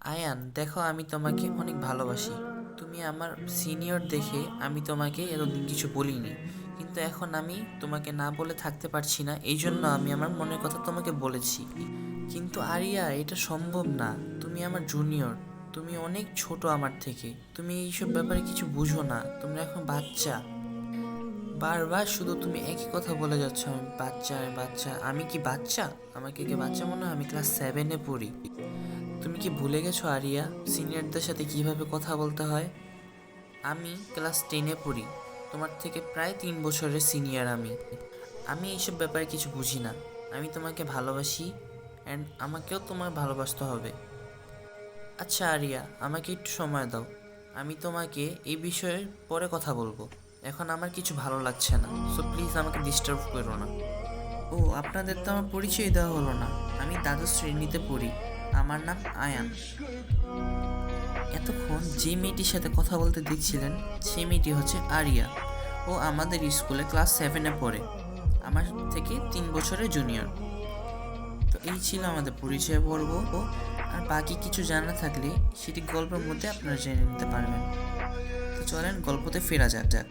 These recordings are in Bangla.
আয়ান, দেখো আমি তোমাকে অনেক ভালোবাসি। তুমি আমার সিনিয়র দেখে আমি তোমাকে এতদিন কিছু বলিনি, কিন্তু এখন আমি তোমাকে না বলে থাকতে পারছি না, এই জন্য আমি আমার মনের কথা তোমাকে বলেছি। কিন্তু আরিয়া, এটা সম্ভব না। তুমি আমার জুনিয়র, তুমি অনেক ছোট আমার থেকে, তুমি এইসব ব্যাপারে কিছু বুঝো না, তুমি এখন বাচ্চা। বারবার শুধু তুমি একই কথা বলে যাচ্ছ, আমি বাচ্চা, আমি বাচ্চা। আমি কি বাচ্চা? আমাকে কি বাচ্চা মনে হয়? আমি ক্লাস 7-এ পড়ি। তুমি কি ভুলে গেছো আরিয়া, সিনিয়রদের সাথে কিভাবে কথা বলতে হয়? আমি ক্লাস 10-এ পড়ি, তোমার থেকে প্রায় 3 বছরের সিনিয়র আমি। আমি এইসব ব্যাপারে কিছু বুঝি না। আমি তোমাকে ভালোবাসি, অ্যান্ড আমাকেও তোমার ভালোবাসতে হবে। আচ্ছা আরিয়া, আমাকে একটু সময় দাও। আমি তোমাকে এই বিষয়ে পরে কথা বলবো। এখন আমার কিছু ভালো লাগছে না, সো প্লিজ আমাকে ডিস্টার্ব করো না। ও, আপনাদের তো আমার পরিচয় দেওয়া হলো না। আমি দ্বাদশ শ্রেণীতে পড়ি। আমার নাম আয়ান। এতক্ষণ যে মেয়েটির সাথে কথা বলতে দেখছিলেন, সেই মেয়েটি হচ্ছে আরিয়া। ও আমাদের স্কুলে ক্লাস 7-এ পড়ে, আমার থেকে 3 বছরের জুনিয়র। তো এই ছিল আমাদের পরিচয় পর্ব। আর বাকি কিছু জানা থাকলে সেটি গল্পের মধ্যে আপনারা জেনে নিতে পারবেন। তো চলেন গল্পতে ফেরা যাক যাক।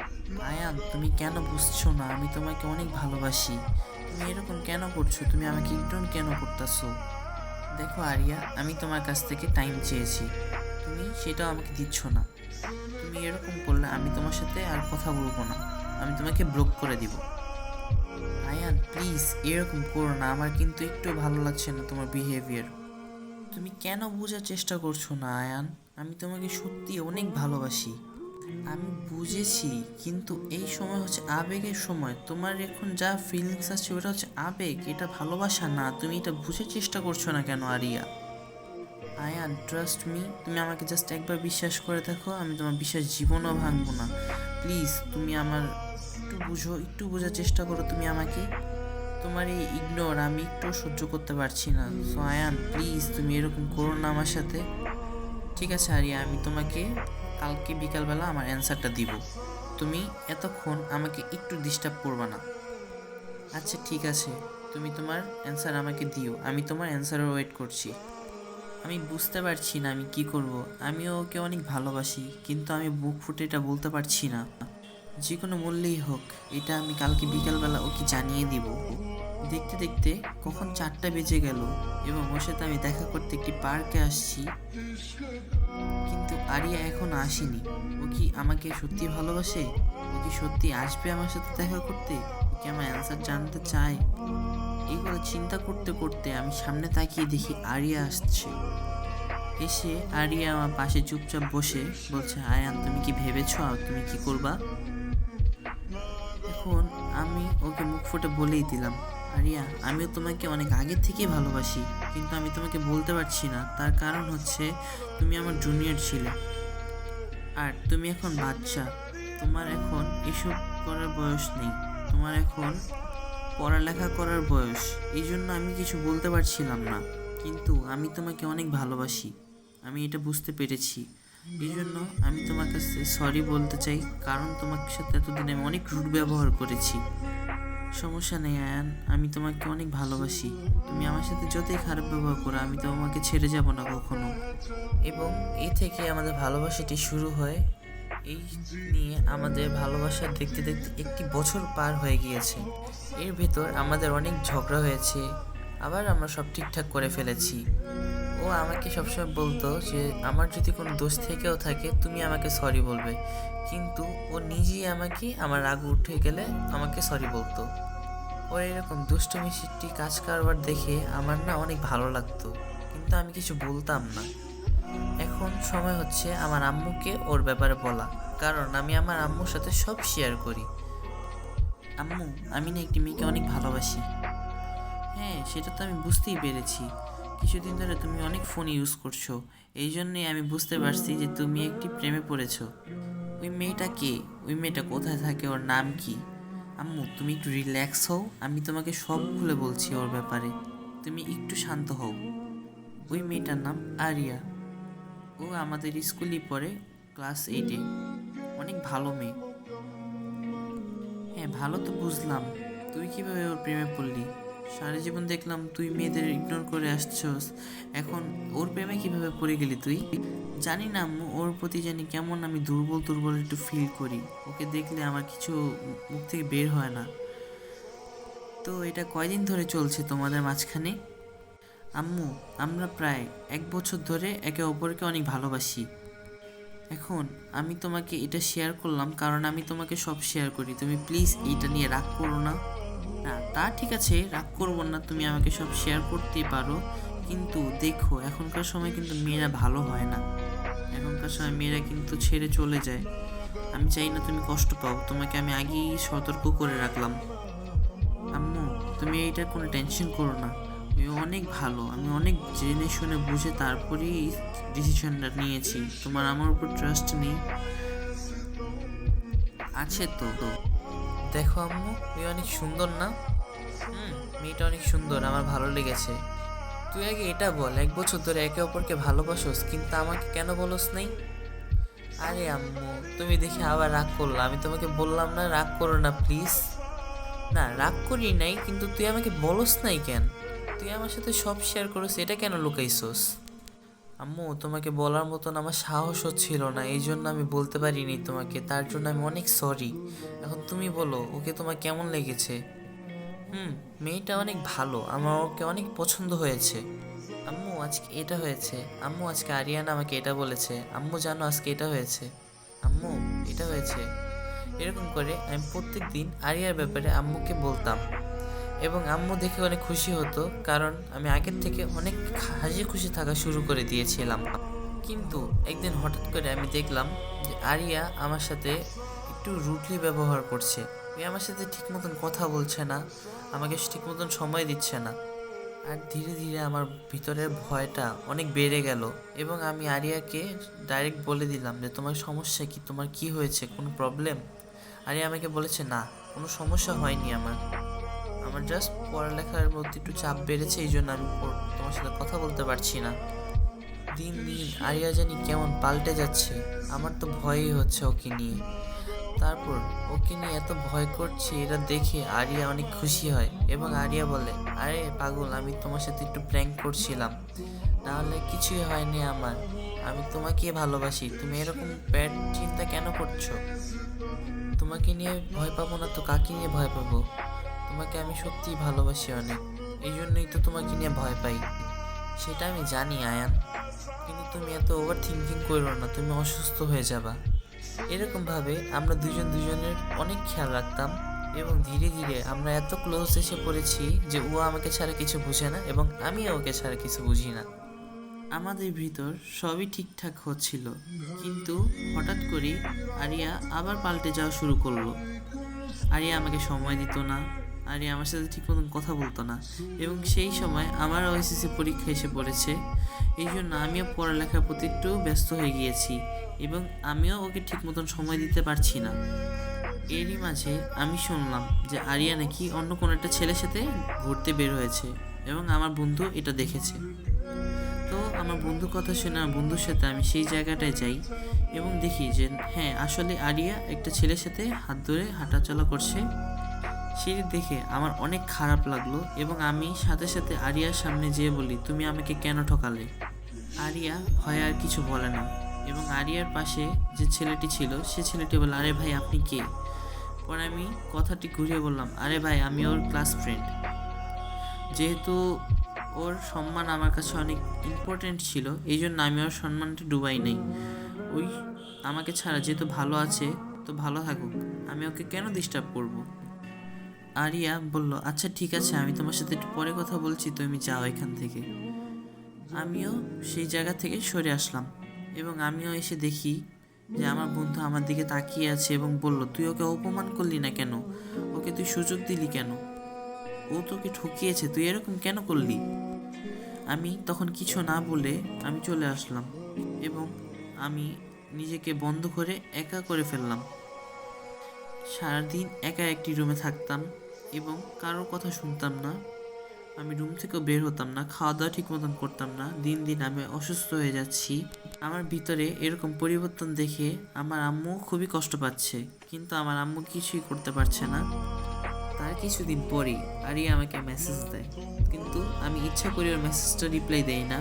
আয়ান, তুমি কেন বুঝছো না? আমি তোমাকে অনেক ভালোবাসি। তুমি এরকম কেন করছো? তুমি আমাকে ইগনোর কেন করতেছো? দেখো আরিয়া, আমি তোমার কাছ থেকে টাইম চেয়েছি, তুমি সেটাও আমাকে দিচ্ছ না। তুমি এরকম করলে আমি তোমার সাথে আর কথা বলবো না, আমি তোমাকে ব্লক করে দিব। আয়ান প্লিজ, এরকম করো না, আমার কিন্তু একটু ভালো লাগছে না তোমার বিহেভিয়ার। তুমি কেন বোঝার চেষ্টা করছো না আয়ান? আমি তোমাকে সত্যি অনেক ভালোবাসি। আমি বুঝেছি, কিন্তু এই সময় হচ্ছে আবেগের সময়। তোমার এখন যা ফিলিংস আছে ওটা হচ্ছে আবেগ, এটা ভালোবাসা না। তুমি এটা বুঝার চেষ্টা করছো না কেন আরিয়া? আয়ান ট্রাস্ট মি, তুমি আমাকে জাস্ট একবার বিশ্বাস করে দেখো, আমি তোমার বিশ্বাস জীবনও ভাঙবো না। প্লিজ তুমি আমার একটু বুঝো, একটু বোঝার চেষ্টা করো তুমি আমাকে। তোমার এই ইগনোর আমি একটু সহ্য করতে পারছি না। সো আয়ান প্লিজ, তুমি এরকম করো না আমার সাথে। ঠিক আছে আরিয়া, আমি তোমাকে কালকে বিকালবেলা আমার অ্যান্সারটা দিব। তুমি এতক্ষণ আমাকে একটু ডিস্টার্ব করবে না। আচ্ছা ঠিক আছে, তুমি তোমার অ্যান্সার আমাকে দিও, আমি তোমার অ্যান্সারের ওয়েট করছি। আমি বুঝতে পারছি না আমি কি করব। আমিও ওকে অনেক ভালোবাসি, কিন্তু আমি বুক ফুটে এটা বলতে পারছি না। যে কোনো মূল্যেই হোক, এটা আমি কালকে বিকালবেলা ওকে জানিয়ে দিব। দেখতে দেখতে কখন 4টা বেজে গেল, এবং ওর সাথে আমি দেখা করতে একটি পার্কে আসছি, কিন্তু আরিয়া এখনো আসেনি। ও কি আমাকে সত্যি ভালোবাসে? ও কি সত্যি আসবে আমার সাথে দেখা করতে? ও কি আমার অ্যান্সার জানতে চায়? এইগুলো চিন্তা করতে করতে আমি সামনে তাকিয়ে দেখি আরিয়া আসছে। এসে আরিয়া আমার পাশে চুপচাপ বসে বলছে, আয়ান তুমি কি ভেবেছো তুমি কি করবা? এখন আমি ওকে মুখ ফুটে বলেই দিলাম, আরিয়া আমিও তোমাকে অনেক আগে থেকেই ভালোবাসি, কিন্তু আমি তোমাকে বলতে পারছি না। তার কারণ হচ্ছে তুমি আমার জুনিয়র ছিলে, আর তুমি এখন বাচ্চা। তোমার এখন এসব করার বয়স নেই, তোমার এখন পড়ালেখা করার বয়স। এই জন্য আমি কিছু বলতে পারছিলাম না, কিন্তু আমি তোমাকে অনেক ভালোবাসি, আমি এটা বুঝতে পেরেছি। এই জন্য আমি তোমার কাছে সরি বলতে চাই, কারণ তোমার সাথে এতদিন আমি অনেক রুড ব্যবহার করেছি। সমস্যা নেই আয়ান, আমি তোমাকে অনেক ভালোবাসি। তুমি আমার সাথে যতই খারাপ ব্যবহার করো, আমি তোমাকে ছেড়ে যাব না কখনো। এবং এই থেকে আমাদের ভালোবাসাটি শুরু হয়। এই নিয়ে আমাদের ভালোবাসা দেখতে দেখতে 1 বছর পার হয়ে গিয়েছে। এর ভেতর আমাদের অনেক ঝগড়া হয়েছে, আবার আমরা সব ঠিকঠাক করে ফেলেছি। ও আমাকে সবসময় বলতো যে আমার যদি কোনো দোষ থেকেও থাকে তুমি আমাকে সরি বলবে, কিন্তু ও নিজেই আমাকে আমার রাগ উঠে গেলে আমাকে সরি বলতো। ওর এরকম দুষ্টু মিষ্টি কাজ কারবার দেখে আমার না অনেক ভালো লাগতো, কিন্তু আমি কিছু বলতাম না। এখন সময় হচ্ছে আমার আম্মুকে ওর ব্যাপারে বলা, কারণ আমি আমার আম্মুর সাথে সব শেয়ার করি। আম্মু, আমি না একটি মেয়েকে অনেক ভালোবাসি। হ্যাঁ, সেটা তো আমি বুঝতেই পেরেছি। কিছুদিন ধরে তুমি অনেক ফোন ইউজ করছো, এই জন্যই আমি বুঝতে পারছি যে তুমি একটি প্রেমে পড়েছো। ওই মেয়েটা কে? ওই মেয়েটা কোথায় থাকে? ওর নাম কি? আম্মু তুমি একটু রিল্যাক্স হও, আমি তোমাকে সব খুলে বলছি ওর ব্যাপারে, তুমি একটু শান্ত হও। ওই মেয়েটার নাম আরিয়া। ও আমাদের স্কুলেই পড়ে, ক্লাস 8-এ। অনেক ভালো মেয়ে। হ্যাঁ ভালো তো বুঝলাম, তুই কিভাবে ওর প্রেমে পড়লি? সারা জীবন দেখলাম তুই মেয়েদের ইগনোর করে আসছস, এখন ওর প্রেমে কিভাবে পড়ে গেলি তুই? জানি না আম্মু, ওর প্রতি জানি কেমন আমি দুর্বল দুর্বল একটু ফিল করি। ওকে দেখলে আমার কিছু মুখ থেকে বের হয় না। তো এটা কয়দিন ধরে চলছে তোমাদের মাঝখানে? আম্মু, আমরা প্রায় 1 বছর ধরে একে অপরকে অনেক ভালোবাসি। এখন আমি তোমাকে এটা শেয়ার করলাম কারণ আমি তোমাকে সব শেয়ার করি, তুমি প্লিজ এইটা নিয়ে রাগ করো না। না, তা ঠিক আছে, রাগ করবো না, তুমি আমাকে সব শেয়ার করতেই পারো। কিন্তু দেখো, এখনকার সময় কিন্তু মেয়েরা ভালো হয় না। এখনকার সময় মেয়েরা কিন্তু ছেড়ে চলে যায়। আমি চাই না তুমি কষ্ট পাও, তোমাকে আমি আগেই সতর্ক করে রাখলাম। আম্মু, তুমি এইটার কোনো টেনশন করো না। আমি অনেক ভালো, আমি অনেক জেনে শুনে বুঝে তারপরেই ডিসিশনটা নিয়েছি। তোমার আমার উপর ট্রাস্ট নেই? আছে তো। দেখো আম্মু, তুই অনেক সুন্দর না? মেয়েটা অনেক সুন্দর, আমার ভালো লেগেছে। তুই আগে এটা বল, 1 বছর ধরে একে অপরকে ভালোবাসোস কিন্তু আমাকে কেন বলস নাই? আরে আম্মু, তুমি দেখে আবার রাগ করলা। আমি তোমাকে বললাম না রাগ করো না প্লিজ। না, রাগ করি নাই, কিন্তু তুই আমাকে বলস নাই কেন? তুই আমার সাথে সব শেয়ার করিস, এটা কেন লুকাইছস? আম্মু, তোমাকে বলার মতন আমার সাহস হচ্ছিল না, এই জন্য আমি বলতে পারিনি তোমাকে। তার জন্য আমি অনেক সরি। এখন তুমি বলো, ওকে তোমার কেমন লেগেছে? মেয়েটা অনেক ভালো, আমার ওকে অনেক পছন্দ হয়েছে। আম্মু, আজকে এটা হয়েছে। আম্মু, আজকে আরিয়ানা আমাকে এটা বলেছে। আম্মু জানো, আজকে এটা হয়েছে। আম্মু, এটা হয়েছে। এরকম করে আমি প্রত্যেক দিন আরিয়ার ব্যাপারে আম্মুকে বলতাম এবং আম্মু দেখে অনেক খুশি হতো, কারণ আমি আগের থেকে অনেক হাসি খুশি থাকা শুরু করে দিয়েছিলাম। কিন্তু একদিন হঠাৎ করে আমি দেখলাম যে আরিয়া আমার সাথে একটু রুডলি ব্যবহার করছে। ওই আমার সাথে ঠিক মতন কথা বলছে না, আমাকে ঠিক মতন সময় দিচ্ছে না। আর ধীরে ধীরে আমার ভিতরের ভয়টা অনেক বেড়ে গেল এবং আমি আরিয়াকে ডাইরেক্ট বলে দিলাম যে তোমার সমস্যা কি, তোমার কি হয়েছে, কোনো প্রবলেম? আরিয়া আমাকে বলেছে না, কোনো সমস্যা হয়নি আমার। আমার জাস্ট পড়ালেখার প্রতি একটু চাপ বেড়েছে, এই জন্য আমি তোমার সাথে কথা বলতে পারছি না। দিন দিন আরিয়া জানি কেমন পাল্টে যাচ্ছে, আমার তো ভয়ই হচ্ছে ওকে নিয়ে। তারপর ওকে নিয়ে এত ভয় করছে, এটা দেখে আরিয়া অনেক খুশি হয় এবং আরিয়া বলে, আরে পাগল, আমি তোমার সাথে একটু প্র্যাঙ্ক করছিলাম, নাহলে কিছুই হয়নি আমার। আমি তোমাকে ভালোবাসি, তুমি এরকম ব্যাড চিন্তা কেন করছো? তোমাকে নিয়ে ভয় পাবো না তো কাকে নিয়ে ভয় পাবো? তোমাকে আমি সত্যিই ভালোবাসি অনেক, এই জন্যই তো তোমাকে নিয়ে ভয় পাই। সেটা আমি জানি আয়ান, কিন্তু তুমি এত ওভার থিঙ্কিং করো না, তুমি অসুস্থ হয়ে যাবা। এরকমভাবে আমরা দুজন দুজনের অনেক খেয়াল রাখতাম এবং ধীরে ধীরে আমরা এত ক্লোজ এসে পড়েছি যে ও আমাকে ছাড়া কিছু বুঝে না এবং আমিও ওকে ছাড়া কিছু বুঝি না। আমাদের ভিতর সবই ঠিকঠাক হচ্ছিল, কিন্তু হঠাৎ করেই আরিয়া আবার পাল্টে যাওয়া শুরু করলো। আরিয়া আমাকে সময় দিত না, আরিয়া আমার সাথে ঠিক মতন কথা বলতো না এবং সেই সময় আমার ওএসএসসি পরীক্ষা এসে পড়েছে। এই জন্য আমিও পড়ালেখার প্রতি একটু ব্যস্ত হয়ে গিয়েছি এবং আমিও ওকে ঠিক মতন সময় দিতে পারছি না। এরই মাঝে আমি শুনলাম যে আরিয়া নাকি অন্য কোনো একটা ছেলের সাথে ঘুরতে বের হয়েছে এবং আমার বন্ধু এটা দেখেছে। তো আমার বন্ধুর কথা শুনে আমার বন্ধুর সাথে আমি সেই জায়গাটায় যাই এবং দেখি যে হ্যাঁ, আসলে আরিয়া একটা ছেলের সাথে হাত ধরে হাঁটাচলা করছে। সেটি দেখে আমার অনেক খারাপ লাগলো এবং আমি সাথে সাথে আরিয়ার সামনে যেয়ে বলি, তুমি আমাকে কেন ঠকালে? আরিয়া ভয়ে আর কিছু বলে না এবং আরিয়ার পাশে যে ছেলেটি ছিল সে ছেলেটি বলে, আরে ভাই, আপনি কে? পরে আমি কথাটি ঘুরিয়ে বললাম, আরে ভাই, আমি ওর ক্লাস ফ্রেন্ড। যেহেতু ওর সম্মান আমার কাছে অনেক ইম্পর্টেন্ট ছিল, এই জন্য আমি ওর সম্মানটা ডুবাই নাই। ওই আমাকে ছাড়া যেহেতু ভালো আছে, তো ভালো থাকুক, আমি ওকে কেন ডিস্টার্ব করব? আরিয়া বলল, আচ্ছা ঠিক আছে, আমি তোমার সাথে একটু পরে কথা বলছি, তুমি যাও এখান থেকে। আমিও সেই জায়গা থেকে সরে আসলাম এবং আমিও এসে দেখি যে আমার বন্ধু আমার দিকে তাকিয়ে আছে এবং বলল, তুই ওকে অপমান করলি না কেন? ওকে তুই সুযোগ দিলি কেন? ও তোকে ঠকিয়েছে, তুই এরকম কেন করলি? আমি তখন কিছু না বলে আমি চলে আসলাম এবং আমি নিজেকে বন্ধ করে একা করে ফেললাম। সারাদিন একা একটি রুমে থাকতাম এবং কারোর কথা শুনতাম না। আমি রুম থেকেও বের হতাম না, খাওয়া দাওয়া ঠিক মতন করতাম না। দিন দিন আমি অসুস্থ হয়ে যাচ্ছি। আমার ভিতরে এরকম পরিবর্তন দেখে আমার আম্মু খুবই কষ্ট পাচ্ছে, কিন্তু আমার আম্মু কিছুই করতে পারছে না। তার কিছুদিন পরেই আরিয়া আমাকে মেসেজ দেয়, কিন্তু আমি ইচ্ছা করে ওর মেসেজটা রিপ্লাই দেই না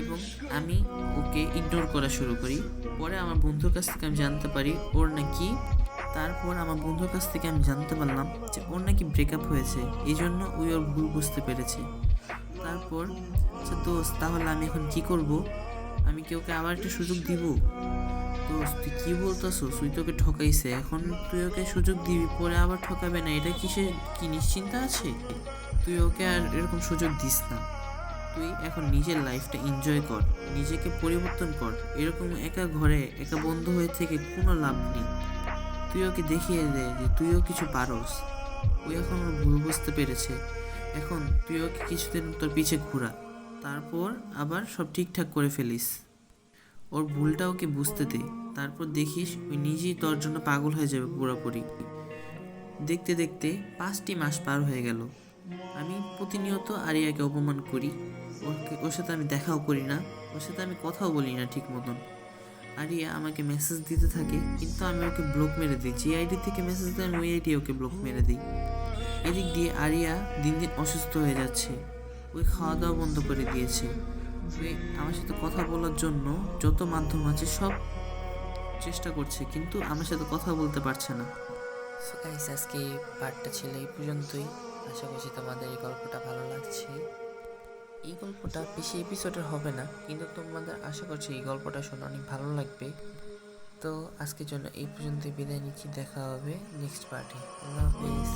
এবং আমি ওকে ইগনোর করা শুরু করি। পরে আমার বন্ধুর কাছ থেকে আমি জানতে পারি ওর নাকি তারপর আমার বন্ধুর কাছ থেকে আমি জানতে পারলাম যে ওর নাকি ব্রেকআপ হয়েছে, এই জন্য ওই ওর ভুল বুঝতে পেরেছে। তারপর আচ্ছা দোস্ত, তাহলে আমি এখন কি করব? আমি কি ওকে আবার একটা সুযোগ দিব? দোস্ত তুই কি বলতেছস? তুই তোকে ঠকাইছে, এখন তুই ওকে সুযোগ দিবি, পরে আবার ঠকাবে না, এটা কি নিশ্চিন্তা আছে? তুই ওকে আর এরকম সুযোগ দিস না। তুই এখন নিজের লাইফটা এনজয় কর, নিজেকে পরিবর্তন কর। এরকম একা ঘরে একা বন্ধ হয়ে থেকে কোনো লাভ নেই। তুই ওকে দেখিয়ে দে যে তুইও কিছু পারস। ওই এখন ওর ভুল বুঝতে পেরেছে, এখন তুই ওকে কিছুদিন তোর পিছে ঘোরা, তারপর আবার সব ঠিকঠাক করে ফেলিস। ওর ভুলটা ওকে বুঝতে দে, তারপর দেখিস ওই নিজেই তোর জন্য পাগল হয়ে যাবে পুরোপুরি। দেখতে দেখতে 5টি মাস পার হয়ে গেল। আমি প্রতিনিয়ত আরিয়াকে অপমান করি, ওর সাথে আমি দেখাও করি না, ওর সাথে আমি কথাও বলি না ঠিক মতন। আরিয়া আমাকে মেসেজ দিতে থাকে, কিন্তু আমি ওকে ব্লক মেরে দিই। যে আইডি থেকে মেসেজ দেয় আমি ওই আইডি ওকে ব্লক মেরে দিই। এদিক দিয়ে আরিয়া দিন দিন অসুস্থ হয়ে যাচ্ছে, ওই খাওয়া দাওয়া বন্ধ করে দিয়েছে। ওই আমার সাথে কথা বলার জন্য যত মাধ্যম আছে সব চেষ্টা করছে, কিন্তু আমার সাথে কথা বলতে পারছে না। সো গাইস, আজকে এই পার্টটা ছিল এই পর্যন্তই। আশা করছি তোমাদের এই গল্পটা ভালো লাগছে। এই গল্পটা বেশি এপিসোডের হবে না, কিন্তু তোমাদের আশা করছি এই গল্পটা শুনে অনেক ভালো লাগবে। তো আজকের জন্য এই পর্যন্ত বিদায় নিচ্ছি, দেখা হবে নেক্সট পার্টে। আল্লাহ হাফিজ।